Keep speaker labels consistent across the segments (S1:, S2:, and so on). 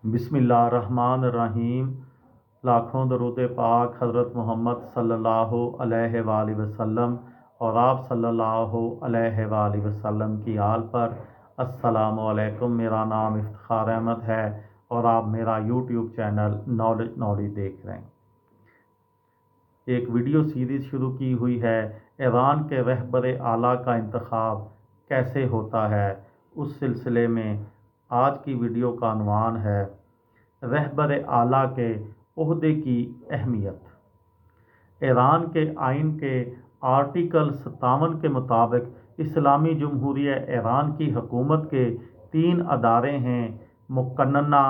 S1: बिस्मिल्लाहिर्रहमानिर्रहीम। लाखों दरूद पाक हज़रत मोहम्मद सल्लल्लाहु अलैहि वसल्लम और आप सल्लल्लाहु अलैहि वसल्लम की आल पर। अस्सलामु अलैकुम। मेरा नाम इफ्तिखार अहमद है और आप मेरा यूट्यूब चैनल नॉलेज देख रहे हैं। एक वीडियो सीरीज़ शुरू की हुई है, ईरान के रहबर आला का इंतखाब कैसे होता है। उस सिलसिले में आज की वीडियो का उन्वान है रहबर आला के ओहदे की अहमियत। ईरान के आइन के आर्टिकल 57 के मुताबिक इस्लामी जमहूरिया ईरान की हुकूमत के 3 अदारे हैं, मुक़न्नना,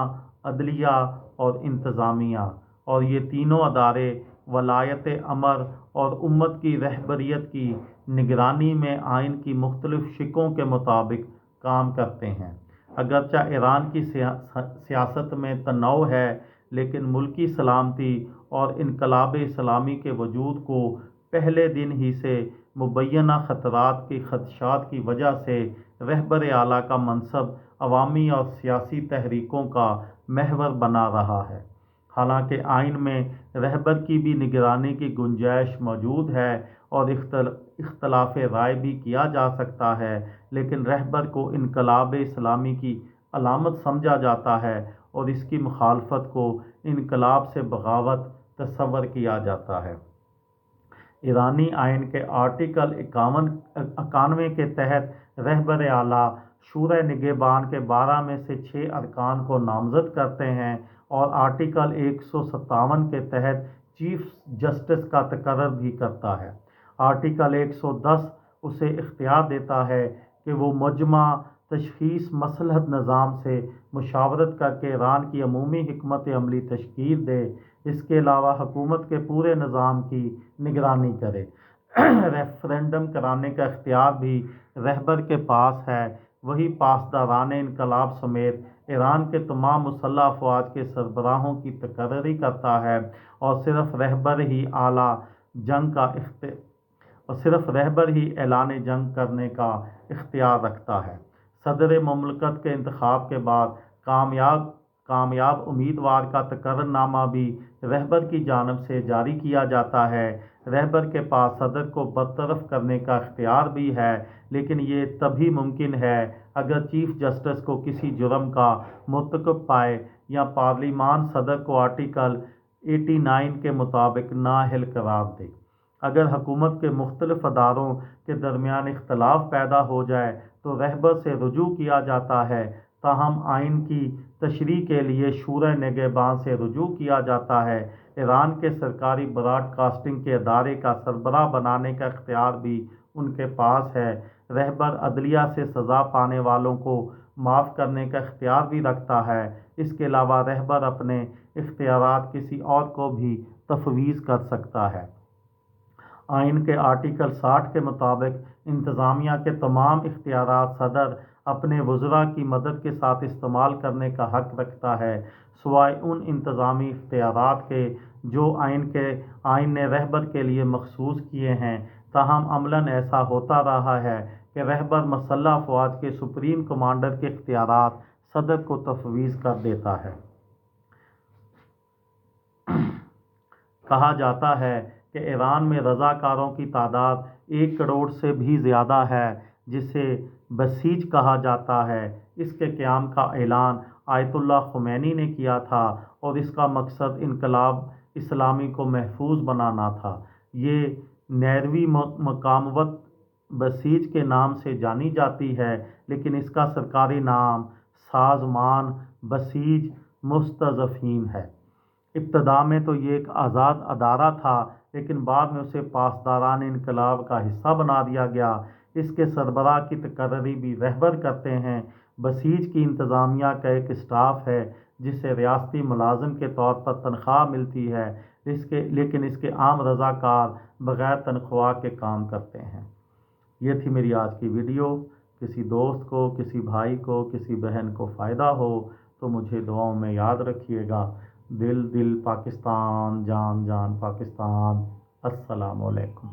S1: अदलिया और इंतज़ामिया, और ये तीनों अदारे वलायत अमर और उम्मत की रहबरियत की निगरानी में आइन की मुख्तलिफ शिकों के मुताबिक काम करते हैं। अगरचा ईरान की सियासत में तनाव है, लेकिन मुल्की सलामती और इनकलाब इस्लामी के वजूद को पहले दिन ही से मुबैना ख़तरात की खदशात की वजह से रहबर आला का मनसब अवामी और सियासी तहरीकों का महवर बना रहा है। हालांकि आइन में रहबर की भी निगरानी की गुंजाइश मौजूद है और इख्तलाफ राय भी किया जा सकता है, लेकिन रहबर को इनकलाब इस्लामी की अलामत समझा जाता है और इसकी मुखालफत को इनकलाब से बगावत तस्वर किया जाता है। ईरानी आइन के आर्टिकल 91 के तहत रहबर आला शूरा निगहबान के 12 में से 6 अरकान को नामजद करते हैं और आर्टिकल 157 के तहत चीफ जस्टिस का तकर्रर भी करता है। आर्टिकल 110 उसे इख्तियार देता है कि वो मजमा तशखीस मसलहत निज़ाम से मुशावरत करके ईरान की अमूमी हिकमत अमली तश्कील दे। इसके अलावा हुकूमत के पूरे निज़ाम की निगरानी करे। रेफरेंडम कराने का इख्तियार भी रहबर के पास है। वही पासदारान इनकलाब समेत ईरान के तमाम मुसल्लह अफवाज के सरबराहों की तकर्री करता है और सिर्फ रहबर ही ऐलान जंग करने का इख्तियार रखता है। सदर मुमलकत के इंतखाब के बाद कामयाब उम्मीदवार का तकर्ररनामा भी रहबर की जानिब से जारी किया जाता है। रहबर के पास सदर को बरतरफ करने का इख्तियार भी है, लेकिन ये तभी मुमकिन है अगर चीफ जस्टिस को किसी जुर्म का मुर्तकब पाए या पार्लिमान सदर को आर्टिकल 89 के मुताबिक नाअहल करार दे। अगर हुकूमत के मुख्तलिफ अदारों के दरमियान इख्तलाफ पैदा हो जाए तो रहबर से रुजू किया जाता है, ताहम आइन की तशरीह के लिए शूरा निगहबान से रुजू किया जाता है। ईरान के सरकारी ब्रॉडकास्टिंग के अदारे का सरबराह बनाने का इख्तियार भी उनके पास है। रहबर अदलिया से सज़ा पाने वालों को माफ़ करने का इख्तियार भी रखता है। इसके अलावा रहबर अपने इख्तियारात किसी और को भी तफवीज़ कर सकता है। आइन के आर्टिकल 60 के मुताबिक इंतज़ामिया के तमाम इख्तियारात सदर अपने वज़रा की मदद के साथ इस्तेमाल करने का हक़ रखता है, सिवाय उन इंतज़ामी इख्तियारात के जो आइन ने रहबर के लिए मखसूस किए हैं। ताहम अमलन ऐसा होता रहा है कि रहबर मसल्लह अफवाज के सुप्रीम कमांडर के इख्तियारात सदर को तफवीज़ कर देता है। कहा जाता है कि ईरान में रज़ाकारों की तादाद 1 करोड़ से भी ज़्यादा है, जिसे बसीज कहा जाता है। इसके क़याम का ऐलान आयतुल्लाह ख़ुमैनी ने किया था और इसका मकसद इनकलाब इस्लामी को महफूज बनाना था। ये 9वीं मकामवत बसीज के नाम से जानी जाती है, लेकिन इसका सरकारी नाम साज़मान बसीज मुस्तज़फ़ीन है। इब्तदा में तो ये एक आज़ाद अदारा था, लेकिन बाद में उसे पासदारान इनकलाब का हिस्सा बना दिया गया। इसके सरबराह की तकर्री भी रहबर करते हैं। बसीज की इंतज़ामिया का एक स्टाफ है जिसे रियासती मुलाजिम के तौर पर तनख्वाह मिलती है, लेकिन इसके आम रज़ाकार बग़ैर तनख्वाह के काम करते हैं। ये थी मेरी आज की वीडियो। किसी दोस्त को, किसी भाई को, किसी बहन को फ़ायदा हो तो मुझे दुआओं में याद रखिएगा। दिल दिल पाकिस्तान, जान जान पाकिस्तान। अस्सलामु अलैकुम।